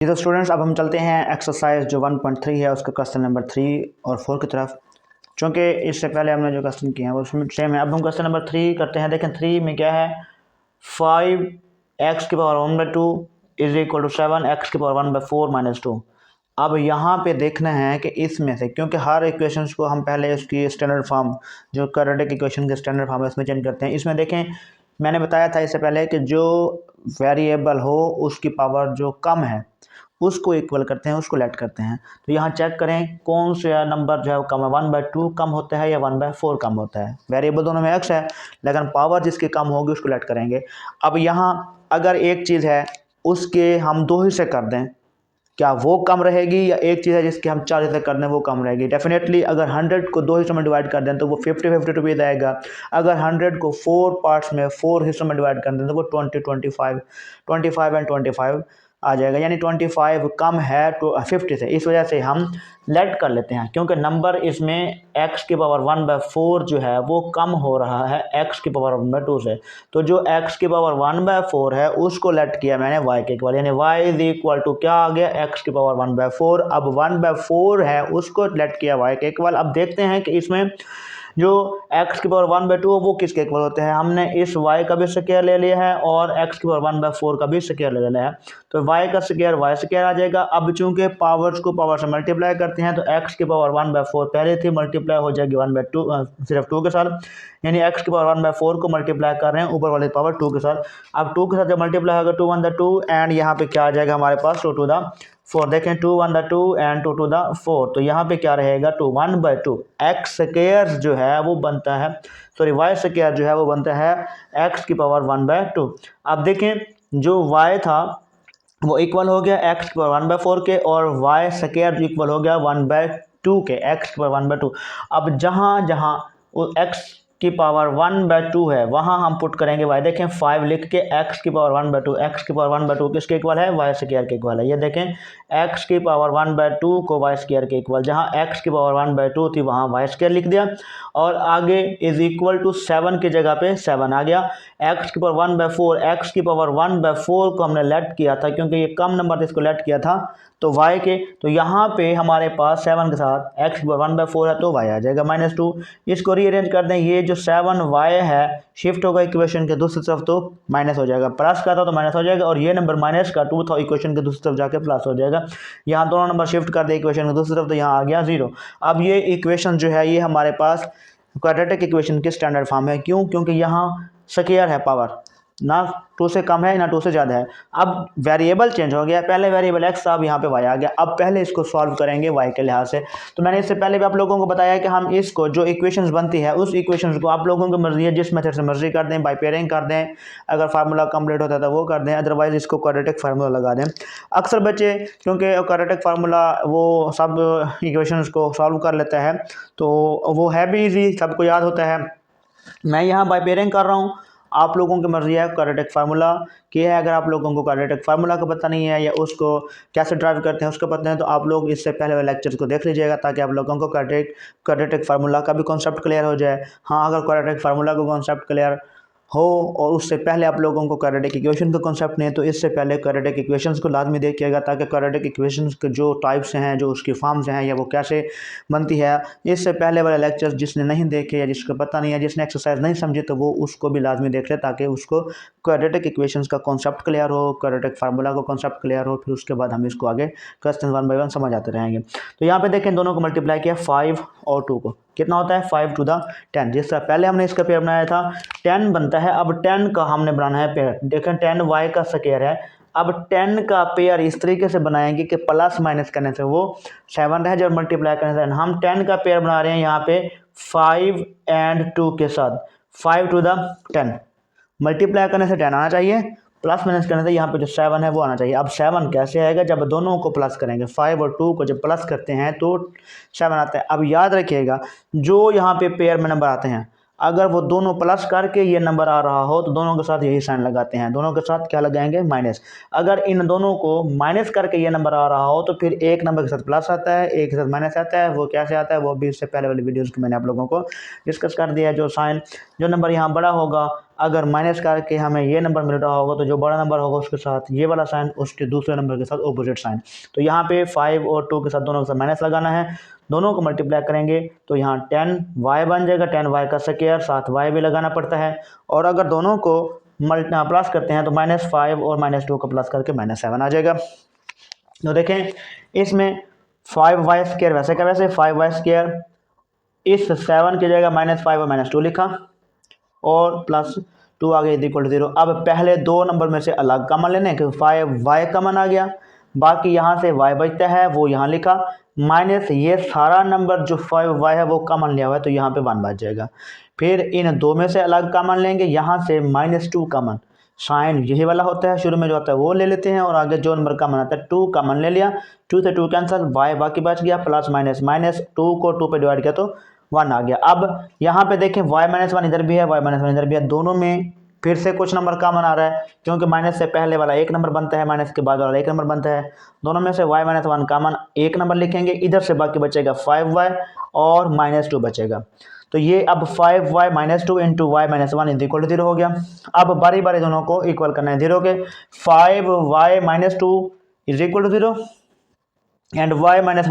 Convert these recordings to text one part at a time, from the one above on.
जी तो स्टूडेंट्स, अब हम चलते हैं एक्सरसाइज जो 1.3 है उसका क्वेश्चन नंबर 3 और 4 की तरफ। चूँकि इससे पहले हमने जो क्वेश्चन किए हैं वो सेम है। अब हम क्वेश्चन नंबर 3 करते हैं। देखें 3 में क्या है, 5x⁴ is equal to 7x⁴ -2। अब यहाँ पे देखना है कि इसमें से, क्योंकि हर इक्वेशंस को हम पहले उसकी स्टैंडर्ड फॉर्म, जो क्वाड्रेटिक इक्वेशन के स्टैंडर्ड फॉर्म है उसमें चेंज करते हैं। इसमें देखें, मैंने बताया था इससे पहले कि जो वेरिएबल हो उसकी पावर जो कम है उसको इक्वल करते हैं, उसको लेट करते हैं। तो यहाँ चेक करें कौन सा नंबर जो है वो कम है, 1/2 कम होता है या 1/4 कम होता है। वेरिएबल दोनों में x है, लेकिन पावर जिसकी कम होगी उसको लेट करेंगे। अब यहाँ अगर एक चीज़ है उसके हम 2 हिस्से कर दें, क्या वो कम रहेगी, या एक चीज़ है जिसके हम 4 हिस्से कर दें वो कम रहेगी? डेफिनेटली अगर 100 को 2 हिस्सों में डिवाइड कर दें तो वो 50-50 रुपीज़ आएगा। अगर 100 को 4 पार्ट्स में 4 हिस्सों में डिवाइड कर दें तो वो 25 एंड 25 आ जाएगा, यानी 25 कम है तो 50 से। इस वजह से हम लेट कर लेते हैं, क्योंकि नंबर इसमें x⁴ जो है वो कम हो रहा है x⁴ से। तो जो x⁴ है उसको लेट किया मैंने y के इक्वल, यानी y इज इक्वल टू क्या आ गया, x⁴ अब 1/4 है उसको लेट किया y के इक्वल। अब देखते हैं कि इसमें जो x⁴ वो किसके इक्वल होते हैं। हमने इस y का भी स्क्वायर ले लिया है और x⁴ का भी स्क्वायर ले लिया है, तो y का स्क्वायर y स्क्वायर आ जाएगा। अब चूंकि पावर्स को पावर से मल्टीप्लाई करते हैं तो x⁴ पहले थी, मल्टीप्लाई हो जाएगी 1/2 सिर्फ 2 के साथ, यानी x⁴ को मल्टीप्लाई कर रहे हैं ऊपर वाली पावर 2 के साथ। अब 2 के साथ जब मल्टीप्लाई होगा 2 1 2 एंड यहाँ पे क्या आ जाएगा हमारे पास 2 2 4। देखें 2 1 2 एंड 2 2 4, तो यहाँ पे क्या रहेगा 2 1/2। एक्स स्क्वायर जो है वो बनता है, सॉरी y स्क्वायर जो है वो बनता है x⁴ 1/2। अब देखें जो y था वो इक्वल हो गया x⁴ के, और y स्क्वायर इक्वल हो गया 1/2 के, x⁴ अब जहाँ जहाँ वो x⁴ 1/2 है वहाँ हम पुट करेंगे y। देखें 5 लिख के x⁴ 1/2 किसके इक्वल है, y स्क्वायर के इक्वल है। ये देखें x⁴ 1/2 को y स्क्वायर के इक्वल, जहाँ x⁴ 1/2 थी वहाँ y स्क्वायर लिख दिया, और आगे इज इक्वल टू 7 की जगह पे 7 आ गया। x⁴ को हमने लेट किया था, क्योंकि ये कम नंबर था इसको लेट किया था तो y के, तो यहाँ पे हमारे पास 7 के साथ x⁴ है तो y आ जाएगा -2। इसको रीअरेंज कर दें, ये जो 7y है शिफ्ट होगा इक्वेशन के दूसरी तरफ तो माइनस हो जाएगा, प्लस का था तो माइनस हो जाएगा, और ये नंबर माइनस का 2 था इक्वेशन के दूसरी तरफ जाके प्लस हो जाएगा। यहाँ दोनों नंबर शिफ्ट कर दे इक्वेशन के दूसरी तरफ तो यहाँ आ गया 0। अब ये इक्वेशन जो है ये हमारे पास क्वाड्रेटिक इक्वेशन की स्टैंडर्ड फॉर्म है। क्यों? क्योंकि यहाँ स्क्वायर है, पावर ना 2 से कम है ना 2 से ज़्यादा है। अब वेरिएबल चेंज हो गया, पहले वेरिएबल x था, अब यहाँ पे y आ गया। अब पहले इसको सॉल्व करेंगे y के लिहाज से। तो मैंने इससे पहले भी आप लोगों को बताया कि हम इसको जो इक्वेशंस बनती है उस इक्वेशंस को आप लोगों की मर्जी है जिस मेथड से मर्जी कर दें, बाई पेयरिंग कर दें, अगर फार्मूला कंप्लीट होता है तो वो कर दें, अदरवाइज इसको क्वाड्रेटिक फार्मूला लगा दें। अक्सर बच्चे क्योंकि क्वाड्रेटिक फार्मूला वो सब इक्वेशंस को सॉल्व कर लेता है तो वो है भी ईजी, सबको याद होता है। मैं यहाँ बाई पेयरिंग कर रहा हूँ, आप लोगों की मर्जी है क्वाड्रेटिक फार्मूला की है। अगर आप लोगों को क्वाड्रेटिक फार्मूला का पता नहीं है या उसको कैसे ड्राइव करते हैं उसका पता है तो आप लोग इससे पहले वाले लेक्चर को देख लीजिएगा, ताकि आप लोगों को क्वाड्रेटिक फार्मूला का भी कॉन्सेप्ट क्लियर हो जाए। हाँ, अगर क्वाड्रेटिक फार्मूला का कॉन्सेप्ट क्लियर हो और उससे पहले आप लोगों को क्वाड्रेटिक इक्वेशन का कॉन्सेप्ट नहीं है तो इससे पहले क्वाड्रेटिक इक्वेशंस को लाजमी देखिएगा, ताकि क्वाड्रेटिक इक्वेशंस के जो टाइप्स हैं, जो उसकी फॉर्म्स हैं या वो कैसे बनती है, इससे पहले वाले लेक्चर्स जिसने नहीं देखे या जिसको पता नहीं है, जिसने एक्सरसाइज नहीं समझी, तो वो उसको भी लाजमी देख ले, ताकि उसको क्वाड्रेटिक इक्वेशंस का कॉन्सेप्ट क्लियर हो, क्वाड्रेटिक फार्मूला का कॉन्सेप्ट क्लियर हो, फिर उसके बाद हम इसको आगे क्वेश्चन 1 बाई 1 समझ आते रहेंगे। तो यहाँ पे देखें दोनों को मल्टीप्लाई किया 5 और 2 को, कितना होता है 5 to the 10। जिस तरह पहले हमने इसका पेयर बनाया था 10 बनता है, अब 10 का हमने बनाना है पेयर। देखें 10 y का स्क्वायर है, अब 10 का पेयर इस तरीके से बनाएंगे कि प्लस माइनस करने से वो 7 रह जाए और मल्टीप्लाई करने से हम 10 का पेयर बना रहे हैं यहाँ पे 5 and 2 के साथ, 5 to the 10 मल्टीप्लाई करने से 10 आना चाहिए, प्लस माइनस करने से यहाँ पे जो 7 है वो आना चाहिए। अब 7 कैसे आएगा, जब दोनों को प्लस करेंगे, 5 और 2 को जब प्लस करते हैं तो 7 आता है। अब याद रखिएगा जो यहाँ पे पेयर में नंबर आते हैं, अगर वो दोनों प्लस करके ये नंबर आ रहा हो तो दोनों के साथ यही साइन लगाते हैं, दोनों के साथ क्या लगाएंगे, माइनस। अगर इन दोनों को माइनस करके ये नंबर आ रहा हो तो फिर एक नंबर के साथ प्लस आता है, एक के साथ माइनस आता है। वो कैसे आता है वो भी इससे पहले वाली वीडियोज़ में मैंने आप लोगों को डिस्कस कर दिया है। जो साइन, जो नंबर यहाँ बड़ा होगा, अगर माइनस करके हमें ये नंबर मिल रहा होगा तो जो बड़ा नंबर होगा उसके साथ ये वाला साइन, उसके दूसरे नंबर के साथ ऑपोजिट साइन। तो यहाँ पे 5 और 2 के साथ दोनों के साथ माइनस लगाना है, दोनों को मल्टीप्लाई करेंगे तो यहाँ 10y बन जाएगा, 10y का स्क्वायर, साथ y भी लगाना पड़ता है। और अगर दोनों को प्लस करते हैं तो -5 और -2 को प्लस करके -7 आ जाएगा। तो देखें इसमें 5y स्क्वायर वैसे का वैसे 5y स्क्वायर, इस 7 की जगह -5 और -2 लिखा और +2 आ गया =0। अब पहले दो नंबर में से अलग कॉमन लेने क्योंकि 5y कॉमन आ गया, बाकी यहाँ से y बचता है वो यहाँ लिखा, माइनस ये सारा नंबर जो 5y है वो कॉमन लिया हुआ है तो यहाँ पे 1 बच जाएगा। फिर इन दो में से अलग कॉमन लेंगे, यहाँ से -2 कॉमन, साइन यही वाला होता है शुरू में जो आता है वो ले लेते हैं और आगे जो नंबर कॉमन आता है 2 कॉमन ले लिया, 2 से 2 कैंसिल, y बाकी बच गया, प्लस माइनस -2 को 2 पे डिवाइड किया तो 1 आ गया। अब यहाँ पे देखें y-1 इधर भी है, y-1 इधर भी है, दोनों में फिर से कुछ नंबर कॉमन आ रहा है क्योंकि माइनस से पहले वाला एक नंबर बनता है, माइनस के बाद वाला एक नंबर बनता है, दोनों में से y-1 कॉमन एक नंबर लिखेंगे, इधर से बाकी बचेगा 5y और -2 बचेगा। तो ये अब 5y -2 इंटू y-1 =0 हो गया। अब बारी बारी दोनों को इक्वल करना है 0 के, 5y -2 =0 एंड y-1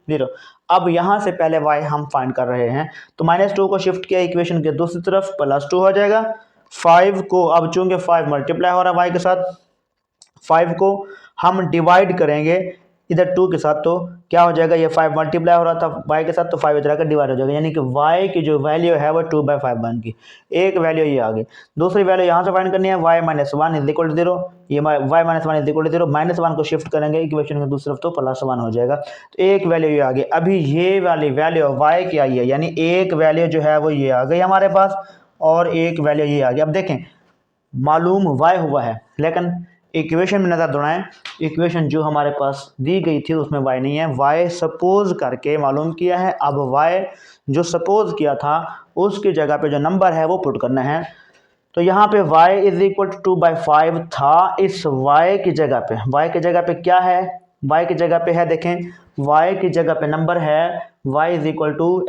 =0। अब यहाँ से पहले y हम फाइंड कर रहे हैं तो -2 को शिफ्ट किया इक्वेशन के दूसरी तरफ, +2 हो जाएगा। 5 को अब चूंकि 5 मल्टीप्लाई हो रहा है y के साथ, 5 को हम डिवाइड करेंगे इधर 2 के साथ तो क्या हो जाएगा, ये 5 मल्टीप्लाई हो रहा था y के साथ तो 5 इधर आकर डिवाइड हो जाएगा, यानी कि y की जो वैल्यू है वो 2/5 बन गई। एक वैल्यू ये आ गई, दूसरी वैल्यू यहाँ से फाइंड करनी है, y-1 =0, ये y-1 =0, -1 को शिफ्ट करेंगे इक्वेशन के दूसरी तरफ तो +1 हो जाएगा। तो एक वैल्यू ये आ गई। अभी ये वाली वैल्यू y की आई है, यानी एक वैल्यू जो है वो ये आ गई हमारे पास और एक वैल्यू ये आ गई। अब देखें मालूम y हुआ है लेकिन इक्वेशन में नज़र दौड़ाएं, इक्वेशन जो हमारे पास दी गई थी उसमें y नहीं है, y सपोज करके मालूम किया है। अब y जो सपोज किया था उसकी जगह पे जो नंबर है वो पुट करना है। तो यहाँ पे y = 2/5 था, इस y की जगह पे क्या है, y की जगह पे है, देखें y की जगह पे नंबर है y =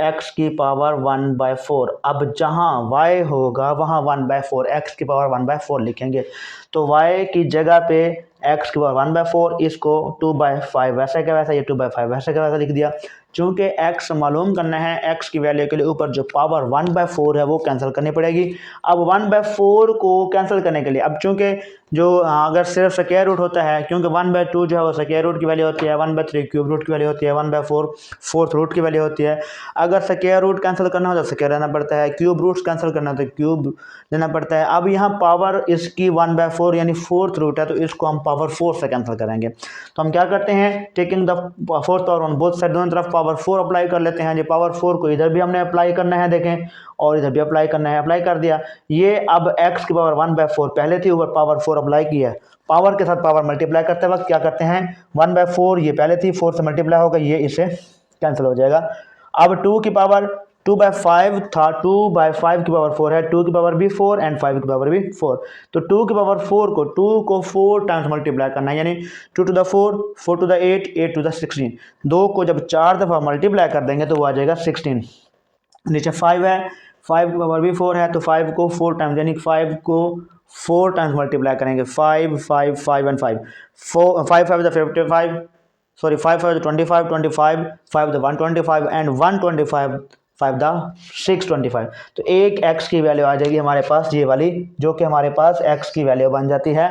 x⁴। अब जहाँ y होगा वहाँ 1/4 x⁴ लिखेंगे। तो y की जगह पे x⁴, इसको 2/5 वैसा का वैसा, ये 2/5 वैसा का वैसा लिख दिया। चूंकि x मालूम करना है, x की वैल्यू के लिए ऊपर जो पावर 1/4 है वो कैंसिल करनी पड़ेगी। अब 1/4 को कैंसिल करने के लिए अब चूंकि जो अगर सिर्फ स्क्वायर रूट होता है, क्योंकि 1/2 जो है वो स्क्वायर रूट की वैल्यू होती है, 1/3 क्यूब रूट की वैल्यू होती है, 1/4 फोर्थ रूट की वैल्यू होती है। अगर स्क्वायर रूट कैंसिल करना हो तो स्क्वायर लेना पड़ता है, क्यूब रूट्स कैंसिल करना हो तो क्यूब लेना पड़ता है। अब यहाँ पावर इसकी 1/4 यानी फोर्थ रूट है तो इसको हम पावर 4 से कैंसिल करेंगे। तो हम क्या करते हैं, taking the fourth power on both side, दोनों तरफ पावर 4 अप्लाई कर लेते हैं। ये पावर 4 को इधर भी हमने अप्लाई करना है, देखें, और इधर भी अप्लाई करना है, अप्लाई कर दिया। ये अब x⁴ 1/4 पहले थी, ऊपर पावर 4 अप्लाई किया है। पावर के साथ पावर मल्टीप्लाई करते वक्त क्या करते हैं, 1/4 ये पहले थी, 4 से मल्टीप्लाई होगा, ये इसे कैंसिल हो जाएगा। अब 2 की पावर 2/5 था, 2/5 की पावर 4 है, 2 की पावर भी 4 एंड 5 की पावर भी 4। तो 2 की पावर 4 को 2 को 4 टाइम्स मल्टीप्लाई करना है, यानी 2 to the 4, 4 to the 8, 8 to the 16। 2 को जब 4 दफ़ा मल्टीप्लाई कर देंगे तो वो आ जाएगा 16। नीचे 5 है, 5 की पावर भी 4 है तो 5 को 4 टाइम्स, यानी 5 को 4 टाइम्स मल्टीप्लाई करेंगे, 5 5 5 एंड 5, 5 5 55, सॉरी 5 5 25, 25 5 125 एंड 125 5 625। तो एक x की वैल्यू आ जाएगी हमारे पास ये वाली, जो कि हमारे पास x की वैल्यू बन जाती है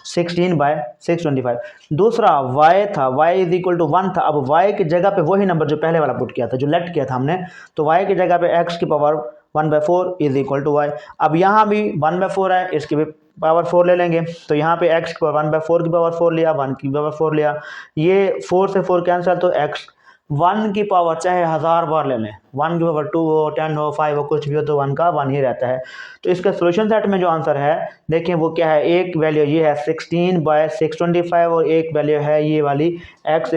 16/625। दूसरा y था, y = 1 था। अब y की जगह पे वही नंबर जो पहले वाला पुट किया था, जो लेट किया था हमने, तो y की जगह पे x⁴ 1/4 = y। अब यहाँ भी 1/4 है, इसकी भी पावर 4 ले लेंगे, तो यहाँ पे x⁴ 1/4 की पावर 4 लिया, 1 की पावर 4 लिया, ये 4 से 4 कैंसिल, तो x 1 की पावर चाहे 1000 बार ले लें, 1 की पावर 2 हो, 10 हो, 5 हो, कुछ भी हो, तो 1 का 1 ही रहता है। तो इसका सोल्यूशन सेट में जो आंसर है देखें वो क्या है, एक वैल्यू ये है 16/625 और एक वैल्यू है ये वाली x =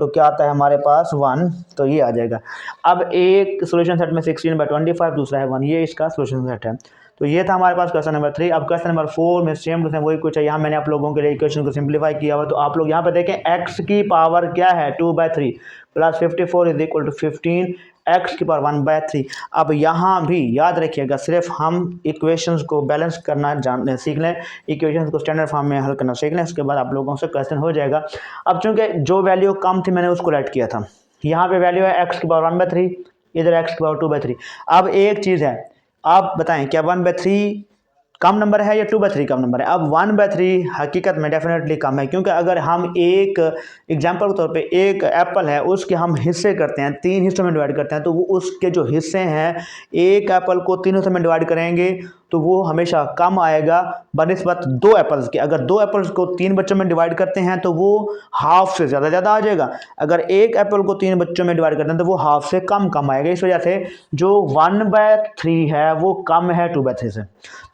क्या आता है हमारे पास 1, तो ये आ जाएगा। अब एक सोल्यूशन सेट में 16/25, दूसरा है 1, ये इसका सोल्यूशन सेट है। तो ये था हमारे पास क्वेश्चन नंबर 3। अब क्वेश्चन नंबर 4 में सेम टू सेम वही कुछ है, यहाँ मैंने आप लोगों के लिए इक्वेशन को सिंप्लीफाई किया हुआ। तो आप लोग यहाँ पे देखें x की पावर क्या है 2/3 + 54 = 15 एक्स की पावर 1/3। अब यहाँ भी याद रखिएगा, सिर्फ हम इक्वेशंस को बैलेंस करना सीख लें, इक्वेशंस को स्टैंडर्ड फॉर्म में हल करना सीख लें, उसके बाद आप लोगों से क्वेश्चन हो जाएगा। अब चूंकि जो वैल्यू कम थी मैंने उसको राइट किया था, यहाँ पे वैल्यू है एक्स की पावर 1/3, इधर एक्स की पावर 2/3। अब एक चीज़ है, आप बताएं क्या 1/3 कम नंबर है या 2/3 कम नंबर है? अब 1/3 हकीकत में डेफिनेटली कम है, क्योंकि अगर हम एक एग्जांपल के तौर पे एक एप्पल है उसके हम हिस्से करते हैं, 3 हिस्सों में डिवाइड करते हैं, तो वो उसके जो हिस्से हैं, एक एप्पल को 3 हिस्सों में डिवाइड करेंगे तो वो हमेशा कम आएगा बनिस्बत 2 एप्पल्स के। अगर 2 एप्पल्स को 3 बच्चों में डिवाइड करते हैं तो वो हाफ से ज़्यादा आ जाएगा। अगर एक एप्पल को 3 बच्चों में डिवाइड करते हैं तो वो हाफ से कम आएगा। इस वजह से जो 1/3 है वो कम है 2/3 से।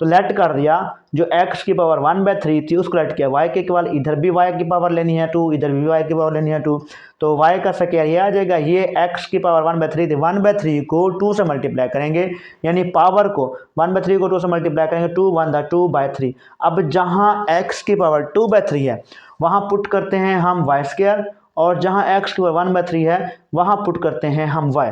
तो लेट कर दिया, जो x की पावर 1/3 थी उसको लेट किया y के केवल, इधर भी y की पावर लेनी है 2, इधर भी y की पावर लेनी है 2, तो y का स्क्वायर ये आ जाएगा। ये x की पावर 1/3 थी, 1/3 को 2 से मल्टीप्लाई करेंगे, यानी पावर को 1/3 को 2 से मल्टीप्लाई करेंगे, 2 1 2/3। अब जहाँ x की पावर 2/3 है वहाँ पुट करते हैं हम y², और जहाँ x की पावर 1/3 है वहाँ पुट करते हैं हम y।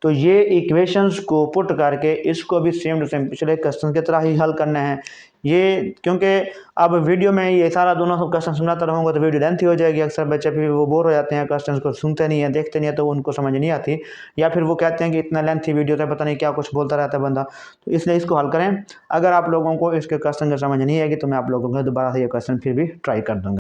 तो ये इक्वेशंस को पुट करके इसको भी सेम टू सेम पिछले क्वेश्चन की तरह ही हल करना है। ये क्योंकि अब वीडियो में ये सारा दोनों सब क्वेश्चन सुनाता रहूँगा तो वीडियो लेंथी हो जाएगी, अक्सर बच्चे फिर वो बोर हो जाते हैं, क्वेश्चन को सुनते नहीं है, देखते नहीं है, तो उनको समझ नहीं आती, या फिर वो कहते हैं कि इतना लेंथी वीडियो था, पता नहीं क्या कुछ बोलता रहता है बंदा। तो इसलिए इसको हल करें। अगर आप लोगों को इसके क्वेश्चन की समझ नहीं आएगी तो मैं आप लोगों को दोबारा से ये क्वेश्चन फिर भी ट्राई कर दूँगा।